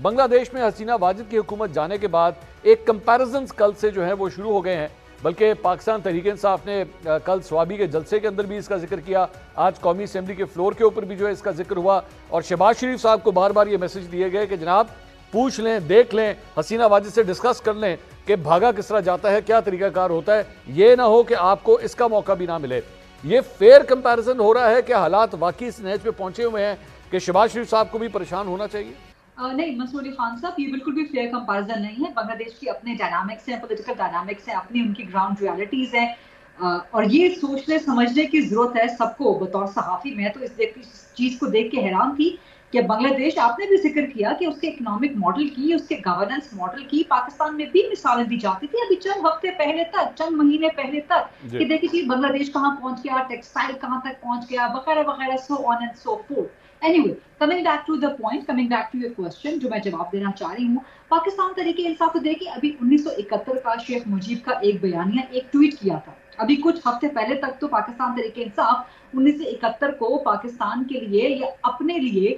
बांग्लादेश में हसीना वाजिद की हुकूमत जाने के बाद एक कंपैरिजन कल से जो है वो शुरू हो गए हैं। बल्कि पाकिस्तान तहरीक इंसाफ ने कल स्वाबी के जलसे के अंदर भी इसका जिक्र किया, आज कौमी असेंबली के फ्लोर के ऊपर भी जो है इसका जिक्र हुआ और शहबाज शरीफ साहब को बार बार ये मैसेज दिए गए कि जनाब पूछ लें, देख लें, हसीना वाजिद से डिस्कस कर लें कि भागा किस तरह जाता है, क्या तरीकाकार होता है। ये ना हो कि आपको इसका मौका भी ना मिले। ये फेयर कंपैरिजन हो रहा है कि हालात वाकई इस नहज पे पहुंचे हुए हैं कि शहबाज शरीफ साहब को भी परेशान होना चाहिए? नहीं मंसूर अली खान साहब, ये बिल्कुल भी फेयर कंपैरिजन नहीं है। बांग्लादेश की अपने डायनामिक्स हैं, पॉलिटिकल डायनामिक्स हैं, अपनी उनकी ग्राउंड रियलिटीज हैं और ये सोचने समझने की जरूरत है सबको। बतौर सहाफी मैं तो इस चीज को देख के हैरान थी कि बांग्लादेश, आपने भी जिक्र किया कि उसके इकोनॉमिक मॉडल की, उसके गवर्नेंस मॉडल की पाकिस्तान में भी मिसालें दी जाती थी अभी चंद हफ्ते पहले तक, चंद महीने पहले तक, कि देखिए बांग्लादेश कहाँ पहुंच गया, टेक्सटाइल कहाँ तक पहुंच गया, वगैरह वगैरह, so on and so fourth. Anyway, coming back to the point, coming back to your question, जो मैं जवाब देना चाह रही हूँ, पाकिस्तान तरीके इंसाफ तो देखिए अभी 1971 का शेख मुजीब का एक बयानिया, एक ट्वीट किया था। अभी कुछ हफ्ते पहले तक तो पाकिस्तान तरीके इंसाफ 1971 को पाकिस्तान के लिए या अपने लिए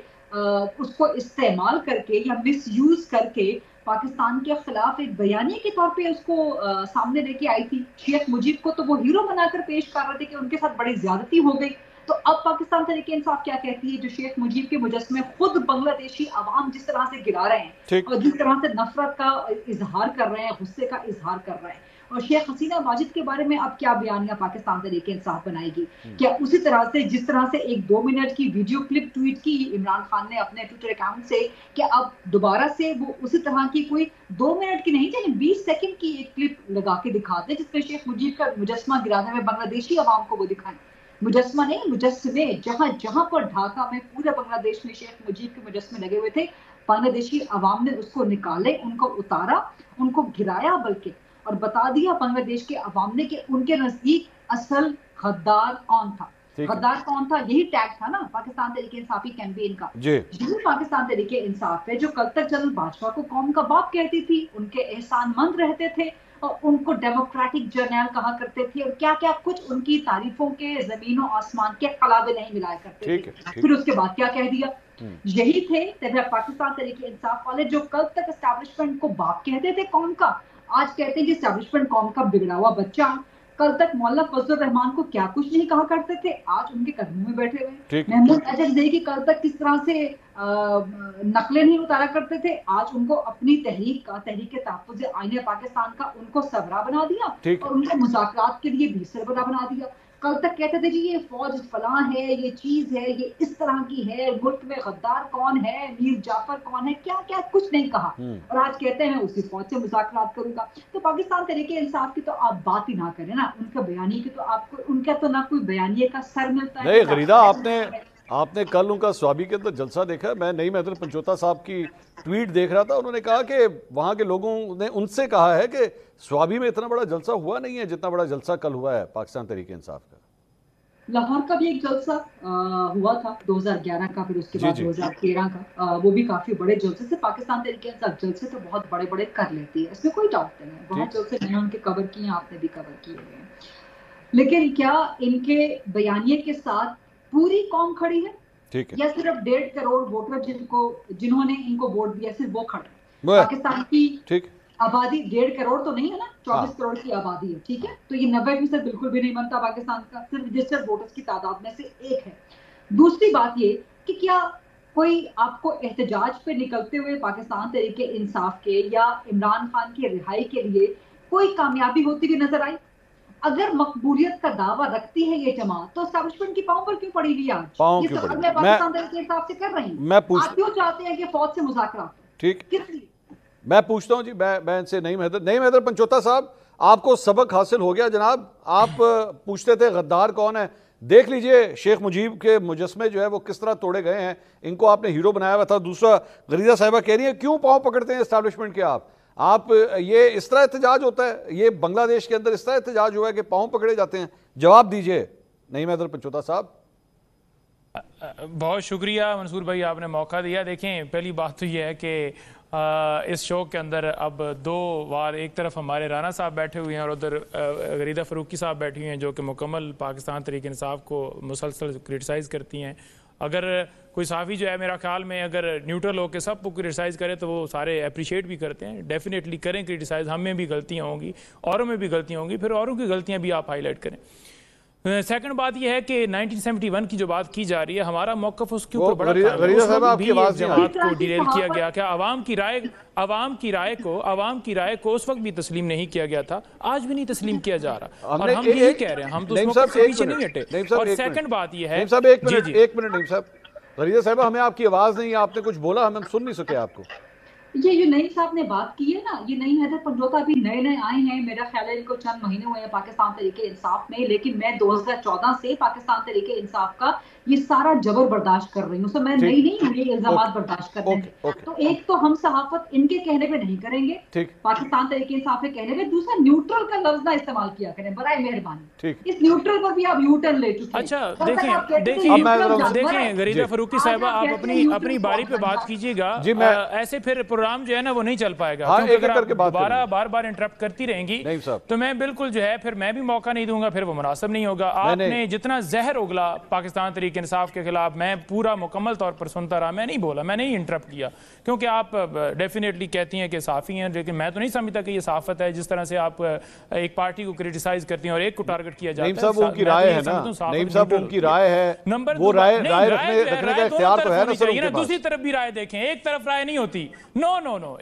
उसको इस्तेमाल करके या मिसयूज करके पाकिस्तान के खिलाफ एक बयानिए के तौर पे उसको सामने लेके आई थी। शेख मुजीब को तो वो हीरो बनाकर पेश कर रहे थे कि उनके साथ बड़ी ज्यादती हो गई। तो अब पाकिस्तान तहरीक इंसाफ क्या कहती है, जो शेख मुजीब के मुजस्मे खुद बांग्लादेशी अवाम जिस तरह से गिरा रहे हैं और जिस तरह से नफरत का इजहार कर रहे हैं, गुस्से का इजहार कर रहे हैं, और शेख हसीना वाजिद के बारे में अब क्या बयानिया पाकिस्तान तहरीक इंसाफ बनाएगी? क्या उसी तरह से जिस तरह से एक 2 मिनट की वीडियो क्लिप ट्वीट की इमरान खान ने अपने ट्विटर अकाउंट से, क्या अब दोबारा से वो उसी तरह की कोई 2 मिनट की नहीं, यानी 20 सेकंड की एक क्लिप लगा के दिखाते जिसमें शेख मुजीब का मुजस्मा गिराने में बांग्लादेशी अवाम को वो दिखाएं? मुजस्मा नहीं, मुजस्मे, जहां जहां पर ढाका में पूरे बांग्लादेश में शेख मुजीब के मुजस्मे लगे हुए थे, बांग्लादेशी अवाम ने उसको निकाले, उनको उतारा, उनको गिराया बल्कि, और बता दिया बांग्लादेश के अवाम ने कि उनके नजदीक असल गद्दार कौन था। गद्दार कौन था, यही टैग था ना पाकिस्तान तहरीक इंसाफी कैंपेन का। यही पाकिस्तान तहरीक इंसाफ है जो कल तक जनरल बाजवा को कौम का बाप कहती थी, उनके एहसानमंद रहते थे और उनको डेमोक्रेटिक जर्नल कहा करते थे, और क्या क्या कुछ उनकी तारीफों के जमीनों आसमान के कलाबे नहीं मिलाया करते थे। फिर उसके बाद क्या कह दिया? यही थे पाकिस्तान तहरीक इंसाफ वाले जो कल तक एस्टैब्लिशमेंट को बाप कहते थे कौम का, आज कहते हैं कि एस्टैब्लिशमेंट कौम का बिगड़ा हुआ बच्चा। कल तक मौलाना फजलुर रहमान को क्या कुछ नहीं कहा करते थे, आज उनके कदमों में बैठे हुए। महमूद अजहर की कल तक किस तरह से नकलें नहीं उतारा करते थे, आज उनको अपनी तहरीक का, तहरीक तहफ्फुज़ आईने पाकिस्तान का, उनको सरबराह बना दिया और उनको मुज़ाकरात के लिए भी सरबराह बना दिया। कल तक कहते थे जी ये फौज फलां है, ये चीज है, ये इस तरह की है, मुल्क में गद्दार कौन है, मीर जाफर कौन है, क्या क्या कुछ नहीं कहा, और आज कहते हैं उसी फौज से मुज़ाकरात करूंगा। तो पाकिस्तान तहरीक इंसाफ की तो आप बात ही ना करें ना, उनका बयानी की तो आपको, उनका तो ना कोई बयानिए का सर मिलता है। नहीं गरीदा, आपने कल उनका स्वाबी के अंदर जलसा देखा? मैं नईम हैदर पंचोता साहब की ट्वीट देख रहा था, उन्होंने कहा कि वहां के लोगों ने उनसे कहा है कि स्वाबी में इतना बड़ा जलसा हुआ नहीं है जितना बड़ा जलसा कल हुआ है पाकिस्तान तहरीक इंसाफ का। लाहौर का भी एक जलसा हुआ था 2011 का, फिर उसके बाद 2013 का, वो भी काफी बड़े जलसे से। पाकिस्तान तहरीक इंसाफ जलसे तो बहुत बड़े बड़े कर लेती है, इसमें कोई डाउट नहीं है। बहुत जलसे मैंने उनके कवर किए, आपने भी कवर किए हुए हैं, लेकिन क्या इनके बयानिए के साथ पूरी कौम खड़ी है? ठीक है, या सिर्फ 1.5 करोड़ वोटर जिन्होंने इनको वोट दिया, सिर्फ वो खड़े? पाकिस्तान की आबादी 1.5 करोड़ तो नहीं है ना, 24 करोड़ की आबादी है, ठीक है, तो ये 90% बिल्कुल भी नहीं बनता पाकिस्तान का, सिर्फ रजिस्टर्ड वोटर्स की तादाद में से एक है। दूसरी बात ये कि क्या कोई आपको एहतजाज पे निकलते हुए पाकिस्तान तहरीक इंसाफ के या इमरान खान की रिहाई के लिए कोई कामयाबी होती हुई नजर आई? अगर मकबूलियत का दावा रखती है ये जमात, तो एस्टैब्लिशमेंट की पांव पर क्यों पड़ी हुई आज? ये सवाल मैं पाकिस्तान तहरीक इंसाफ से कर रही हूँ। आप क्यों चाहते हैं कि फौज से मुज़ाकरात? ठीक, मैं पूछता हूँ जी, मैं इनसे नईम हैदर पंचोता साहब, आपको सबक हासिल हो गया जनाब। आप पूछते थे गद्दार कौन है, देख लीजिए शेख मुजीब के मुजस्मे जो है वो किस तरह तोड़े गए हैं, इनको आपने हीरो बनाया हुआ था। दूसरा, गरीदा साहिबा कह रही है क्यों पाँव पकड़ते हैं एस्टैब्लिशमेंट के आप ये इस तरह एहतजाज होता है, ये बांग्लादेश के अंदर इस तरह एहतजाज हुआ है कि पाँव पकड़े जाते हैं? जवाब दीजिए नईम हैदर पंचोता साहब। बहुत शुक्रिया मंसूर भाई, आपने मौका दिया। देखें, पहली बात तो यह है कि इस शो के अंदर अब 2 बार, एक तरफ हमारे राना साहब बैठे हुए हैं और उधर गरीदा फ़रूकी साहब बैठी हुई हैं जो कि मुकम्मल पाकिस्तान तहरीक इंसाफ को मुसलसल क्रिटिसाइज़ करती हैं। अगर कोई साफ़ी जो है मेरा ख्याल में अगर न्यूट्रल होकर सबको क्रिटिसाइज़ करे तो वो सारे अप्रिशिएट भी करते हैं, डेफिनेटली करें क्रिटिसाइज़, हम में भी गलतियाँ होंगी, औरों में भी गलतियाँ होंगी, फिर औरों की गलतियाँ भी आप हाईलाइट करें। सेकंड बात यह है कि 1971 की जो बात की जा रही है, हमारा मौकफ उसके ऊपर बड़ा जमात को डिरेल किया गया। क्या आवाम की राय को उस वक्त भी तस्लीम नहीं किया गया था, आज भी नहीं तस्लीम किया जा रहा, और हम यही कह रहे हैं, हम तो उस मौकफ से पीछे नहीं हटे। और सेकंड बात यह है, एक मिनट नईम साहब, गरीदा साहब हमें आपकी आवाज नहीं, आपने कुछ बोला, हम सुन नहीं सके आपको। ये जो नईम साहब ने बात की है ना, ये नईम हैदर पंजोता अभी नए आए हैं, मेरा ख्याल है इनको चंद महीने हुए हैं पाकिस्तान तहरीके इंसाफ में, लेकिन मैं 2014 से पाकिस्तान तहरीके इंसाफ का ये सारा जबर बर्दाश्त कर रही हूँ। सो मैं नई नहीं हूँ ये इल्जाम बर्दाश्त करने में। तो एक तो हम सहाफत इनके कहने पे नहीं करेंगे, पाकिस्तान तहरीके इंसाफ के कहने पे। दूसरा, न्यूट्रल का लफ्ज ना इस्तेमाल किया करें बराए मेहरबानी। इस न्यूट्रल पर भी आप यू टर्न ले चुके हैं। अच्छा देखें गरीदा फरूकी साहिबा, आप अपनी बारी पे बात कीजिएगा, ऐसे फिर प्रोग्राम जो है ना वो नहीं चल पाएगा। बार बार इंटरप्ट करती रहेंगी तो मैं बिल्कुल जो है फिर मैं भी मौका नहीं दूंगा, फिर वो मुनासिब नहीं होगा। आपने जितना जहर उगला पाकिस्तान तहरीक इंसाफ के खिलाफ, मैं पूरा मुकम्मल तौर पर सुनता रहा, मैं नहीं बोला, मैं नहीं इंटरप्ट किया, क्योंकि आप डेफिनेटली कहती हैं कि साफ़ी हैं, लेकिन मैं तो नहीं समझता कि ये साफत है जिस तरह से आप एक पार्टी को क्रिटिसाइज करती हैं और एक को टारगेट किया जाता है। नईम साहब उनकी राय है ना, नईम साहब उनकी राय है, नंबर वो राय रखने का इख्तियार तो है ना सर। दूसरी तरफ भी राय देखें, एक तरफ राय नहीं होती, नो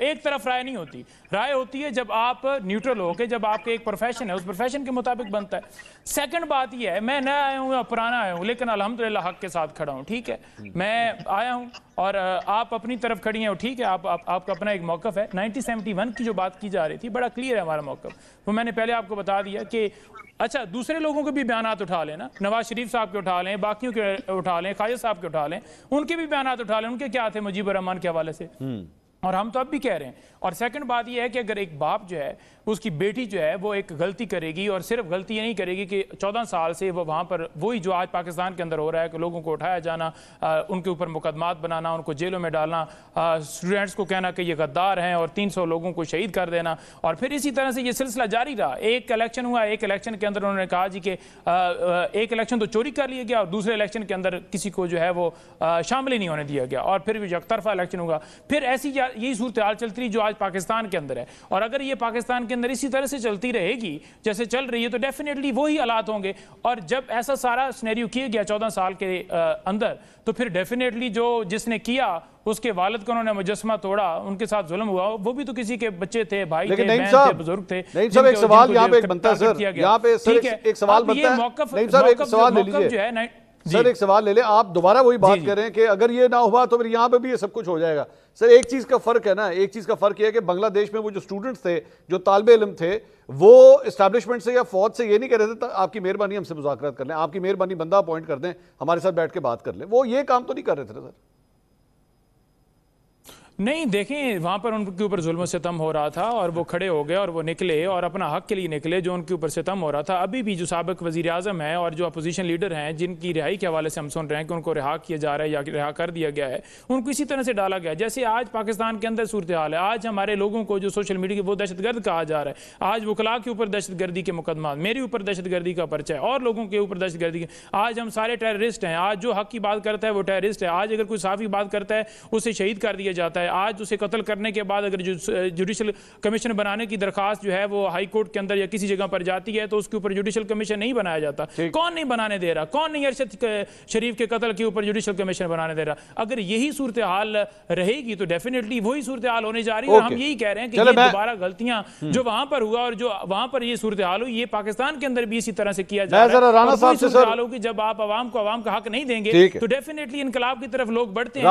एक तरफ राय नहीं होती। राय होती है जब आप न्यूट्रल हो के, जब आपके एक प्रोफेशन है उस प्रोफेशन के मुताबिक बनता है। सेकंड बात यह है, मैं नया आया हूँ या पुराना आया हूँ, लेकिन अल्हम्दुलिल्लाह हक के साथ खड़ा हूँ, ठीक है। मैं आया हूँ और आप अपनी तरफ खड़ी हैं, ठीक है, आपका अपना एक मौकफ है। 1971 की जो बात की जा रही थी, बड़ा क्लियर है हमारा मौकफ, तो मैंने पहले आपको बता दिया कि अच्छा दूसरे लोगों के भी बयानात उठा लें ना, नवाज शरीफ साहब के उठा लें, बाकियों के उठा लें, ख्वाजा साहब के उठा लें, उनके भी बयानात उठा लें, उनके क्या थे मुजीबुर रहमान के हवाले से, और हम तो अब भी कह रहे हैं। और सेकंड बात यह है कि अगर एक बाप जो है उसकी बेटी जो है वो एक गलती करेगी, और सिर्फ गलती ये नहीं करेगी कि 14 साल से वो वहाँ पर वही जो आज पाकिस्तान के अंदर हो रहा है कि लोगों को उठाया जाना, उनके ऊपर मुकदमात बनाना, उनको जेलों में डालना, स्टूडेंट्स को कहना कि ये गद्दार हैं और 300 लोगों को शहीद कर देना, और फिर इसी तरह से ये सिलसिला जारी रहा। एक इलेक्शन हुआ, एक इलेक्शन के अंदर उन्होंने कहा जी कि एक इलेक्शन तो चोरी कर लिया गया और दूसरे इलेक्शन के अंदर किसी को जो है वो शामिल ही नहीं होने दिया गया, और फिर एकतरफा इलेक्शन हुआ। फिर ऐसी यही सूरत हाल चलती रही जो आज पाकिस्तान के अंदर है, और अगर ये पाकिस्तान के अंदर इसी तरह से चलती रहेगी जैसे चल रही है तो डेफिनेटली वही हालात होंगे। और जब ऐसा सारा सिनेरियो किया गया 14 साल के अंदर, तो फिर डेफिनेटली जो जिसने किया उसके वालिद को उन्होंने मुजस्समा तोड़ा, उनके साथ जुल्म हुआ, वो भी तो किसी के बच्चे थे, भाई थे, बहन थे, बुजुर्ग थे। नहीं साहब, एक सवाल यहाँ पे एक बनता है सर, यहाँ पे सर एक सवाल बनता है। नहीं साहब, एक सवाल ले लीजिए सर, एक सवाल ले ले। आप दोबारा वही बात कर रहे हैं कि अगर ये ना हुआ तो फिर यहाँ पे भी ये सब कुछ हो जाएगा। सर एक चीज का फर्क है ना, एक चीज का फर्क यह है कि बांग्लादेश में वो जो स्टूडेंट्स थे, जो तालिबे इल्म थे, वो एस्टैब्लिशमेंट से या फौज से ये नहीं कह रहे थे आपकी मेहरबानी हमसे मुज़ाकरात कर लें, आपकी मेहरबानी बंदा अपॉइंट कर दें, हमारे साथ बैठ के बात कर लें, वो ये काम तो नहीं कर रहे थे सर। नहीं, देखें वहाँ पर उनके ऊपर जुल्म सितम हो रहा था और वो खड़े हो गए और वो निकले और अपना हक के लिए निकले, जो उनके ऊपर सितम हो रहा था। अभी भी जो साबिक वज़ीर आज़म है और जो अपोजिशन लीडर हैं, जिनकी रिहाई के हवाले से हम सुन रहे हैं कि उनको रिहा किया जा रहा है या रिहा कर दिया गया है, उनको इसी तरह से डाला गया जैसे आज पाकिस्तान के अंदर सूरत हाल है। आज हमारे लोगों को जो सोशल मीडिया के वो दहशतगर्द कहा जा रहा है, आज वकला के ऊपर दहशतगर्दी के मुकदमा, मेरे ऊपर दहशतगर्दी का पर्चा है और लोगों के ऊपर दहशतगर्दी, आज हम सारे टेररिस्ट हैं। आज जो हक की बात करता है वो टेररिस्ट है। आज अगर कोई साफ़ी बात करता है उसे शहीद कर दिया जाता है। आज उसे कत्ल करने के बाद अगर जुडिशल कमीशन बनाने की दरखास्त जो है वो हाई कोर्ट के अंदर या किसी जगह पर जाती है तो उसके ऊपर जुडिशल कमीशन नहीं बनाया जाता। कौन नहीं बनाने दे रहा? कौन नहीं अरशद शरीफ के कत्ल के ऊपर जुडिशल कमीशन बनाने दे रहा? अगर यही सूरत हाल रहेगी तो डेफिनेटली वही सूरत हाल होने जा रही है। हम यही कह रहे हैं कि ये दोबारा गलतियां जो वहां पर हुआ और जो वहां पर ये सूरत हाल हुई, ये पाकिस्तान के अंदर भी इसी तरह से किया जा रहा है। जब आप आवाम को आवाम का हक नहीं देंगे तो डेफिनेटली इनकलाब की तरफ लोग बढ़ते हैं।